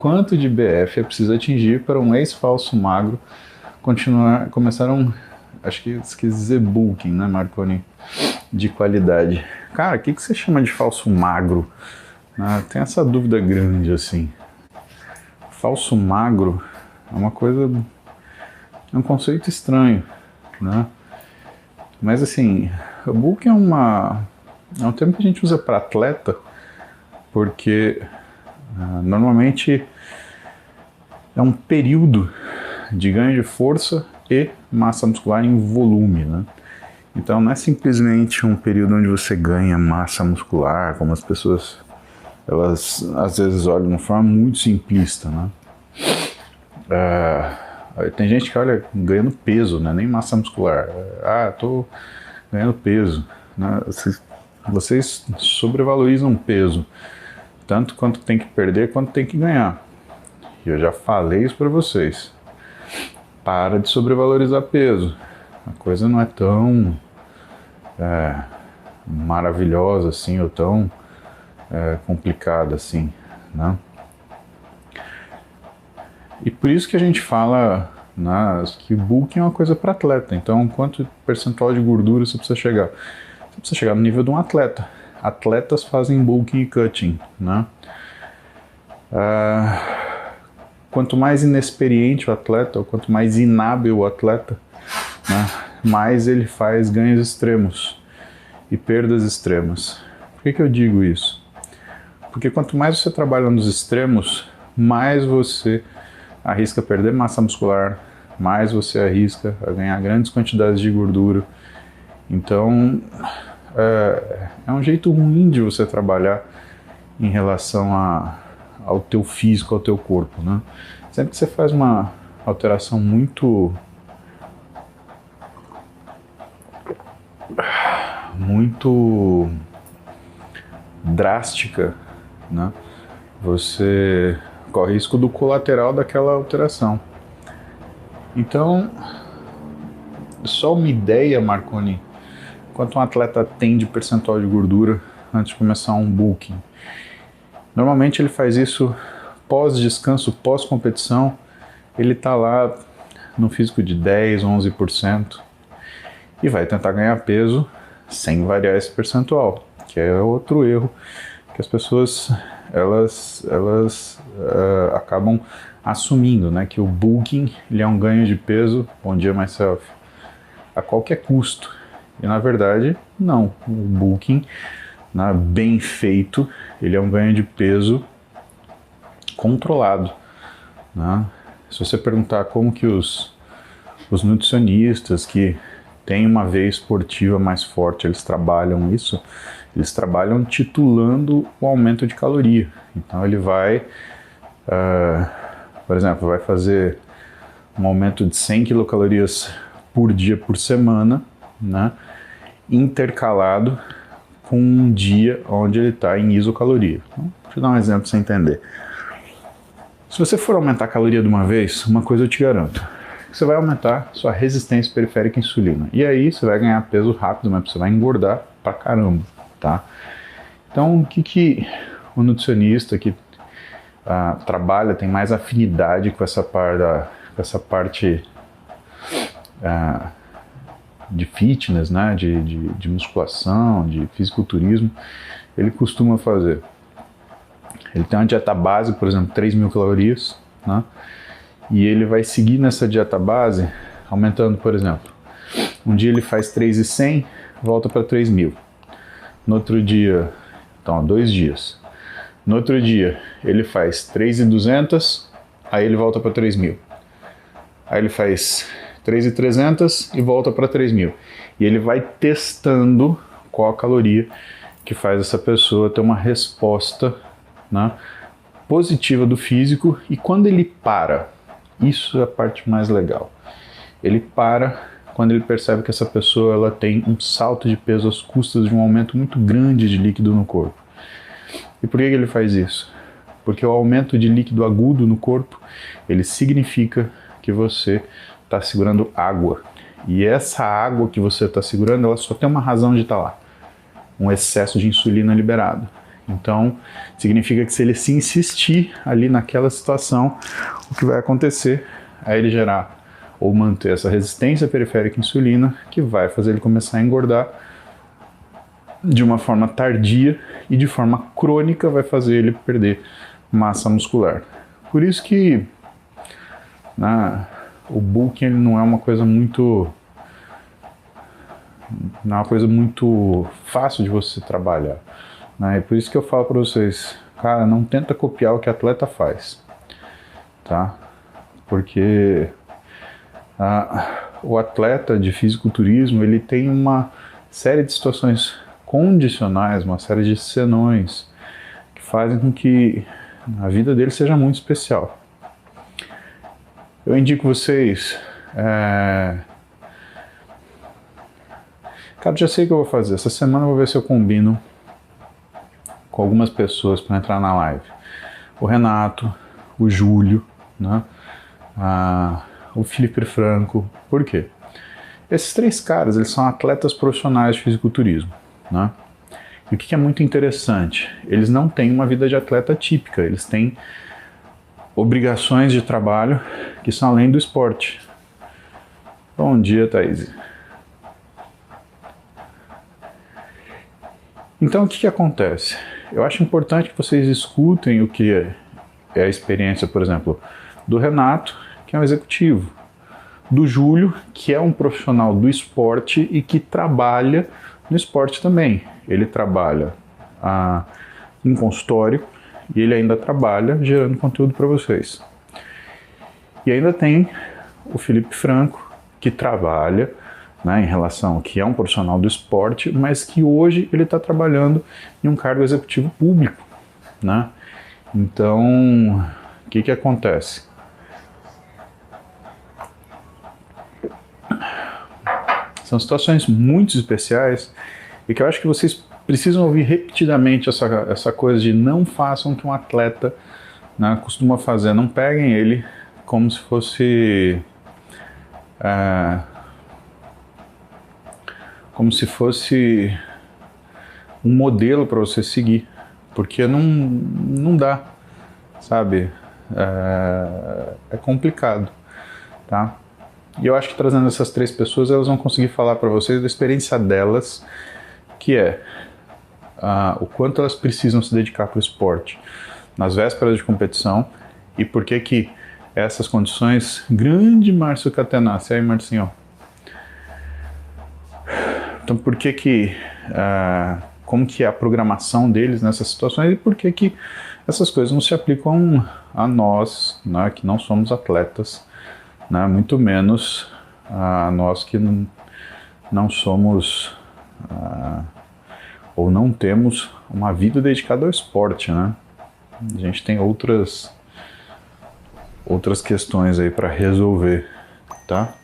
Quanto de BF é preciso atingir para um ex-falso magro acho que quis dizer bulking, né, Marconi, de qualidade. Cara, o que você chama de falso magro? Tem essa dúvida grande, assim. Falso magro é uma coisa, é um conceito estranho, né? Mas assim, o bulking é um termo que a gente usa para atleta, porque normalmente é um período de ganho de força e massa muscular em volume, né? Então não é simplesmente um período onde você ganha massa muscular, como as pessoas elas às vezes olham de uma forma muito simplista, né? Tem gente que olha ganhando peso, né? Nem massa muscular. Tô ganhando peso, né? Vocês sobrevalorizam peso, tanto quanto tem que perder, quanto tem que ganhar. E eu já falei isso para vocês. Para de sobrevalorizar peso. A coisa não é tão maravilhosa assim, ou tão complicada assim, né? E por isso que a gente fala, né, que o bulking é uma coisa para atleta. Então, quanto percentual de gordura você precisa chegar? Você precisa chegar no nível de um atleta. Atletas fazem bulking e cutting, né? Quanto mais inexperiente o atleta, ou quanto mais inábil o atleta, né, mais ele faz ganhos extremos e perdas extremas. Por que eu digo isso? Porque quanto mais você trabalha nos extremos, mais você arrisca perder massa muscular, mais você arrisca a ganhar grandes quantidades de gordura. Então, é um jeito ruim de você trabalhar em relação ao teu físico, ao teu corpo, né? Sempre que você faz uma alteração muito drástica, né, você corre risco do colateral daquela alteração. Então, só uma ideia, Marconi, quanto um atleta tem de percentual de gordura antes de começar um bulking. Normalmente ele faz isso pós-descanso, pós-competição, ele está lá no físico de 10, 11% e vai tentar ganhar peso sem variar esse percentual, que é outro erro que as pessoas acabam assumindo, né, que o bulking ele é um ganho de peso, bom dia myself, a qualquer custo. E na verdade, não. O bulking, né, bem feito, ele é um ganho de peso controlado, né? Se você perguntar como que os nutricionistas que têm uma veia esportiva mais forte, eles trabalham isso, eles trabalham titulando o aumento de caloria. Então ele vai, por exemplo, vai fazer um aumento de 100 quilocalorias por dia por semana, né, intercalado com um dia onde ele está em isocaloria. Então, deixa eu dar um exemplo para você entender. Se você for aumentar a caloria de uma vez, uma coisa eu te garanto, você vai aumentar sua resistência periférica à insulina. E aí você vai ganhar peso rápido, mas você vai engordar pra caramba, tá? Então, o que o nutricionista que trabalha, tem mais afinidade com essa parte de fitness, né, de musculação, de fisiculturismo, ele costuma fazer? Ele tem uma dieta base, por exemplo, 3.000 calorias, né? E ele vai seguir nessa dieta base, aumentando, por exemplo, um dia ele faz 3.100, volta para 3.000. No outro dia, então, 2 dias. No outro dia, ele faz 3.200, aí ele volta para 3.000. Aí ele faz 3.300 e volta para 3.000. E ele vai testando qual a caloria que faz essa pessoa ter uma resposta, né, positiva do físico. E quando ele para, isso é a parte mais legal, ele para quando ele percebe que essa pessoa ela tem um salto de peso às custas de um aumento muito grande de líquido no corpo. E por que ele faz isso? Porque o aumento de líquido agudo no corpo, ele significa que você está segurando água. E essa água que você está segurando, ela só tem uma razão de estar lá: um excesso de insulina liberado. Então, significa que se ele se insistir ali naquela situação, o que vai acontecer é ele gerar ou manter essa resistência periférica à insulina, que vai fazer ele começar a engordar de uma forma tardia e de forma crônica vai fazer ele perder massa muscular. Por isso que o bulking ele não é uma coisa muito fácil de você trabalhar, né? E por isso que eu falo para vocês, cara, não tenta copiar o que atleta faz, tá? Porque o atleta de fisiculturismo ele tem uma série de situações condicionais, uma série de senões que fazem com que a vida dele seja muito especial. Eu indico vocês, cara, já sei o que eu vou fazer. Essa semana eu vou ver se eu combino com algumas pessoas para entrar na live. O Renato, o Júlio, né? O Felipe Franco. Por quê? Esses 3 caras, eles são atletas profissionais de fisiculturismo, né? E o que é muito interessante, eles não têm uma vida de atleta típica, eles têm obrigações de trabalho que são além do esporte. Bom dia, Thaís. Então, o que acontece? Eu acho importante que vocês escutem o que é a experiência, por exemplo, do Renato, que é um executivo, do Júlio, que é um profissional do esporte e que trabalha no esporte também. Ele trabalha em consultório e ele ainda trabalha gerando conteúdo para vocês. E ainda tem o Felipe Franco, que trabalha, né, em relação, que é um profissional do esporte, mas que hoje ele está trabalhando em um cargo executivo público, né? Então, o que acontece? São situações muito especiais e que eu acho que vocês precisam ouvir repetidamente essa coisa de não façam o que um atleta, né, costuma fazer. Não peguem ele como se fosse um modelo para você seguir, porque não dá, sabe? É complicado, tá? E eu acho que trazendo essas 3 pessoas, elas vão conseguir falar para vocês da experiência delas, que é o quanto elas precisam se dedicar para o esporte nas vésperas de competição e por que essas condições... Grande Márcio Catenacci, aí Marcinho. Então como que é a programação deles nessas situações e por que essas coisas não se aplicam a nós, né, que não somos atletas, né, muito menos a nós que não somos ou não temos uma vida dedicada ao esporte, né? A gente tem outras questões aí para resolver, tá?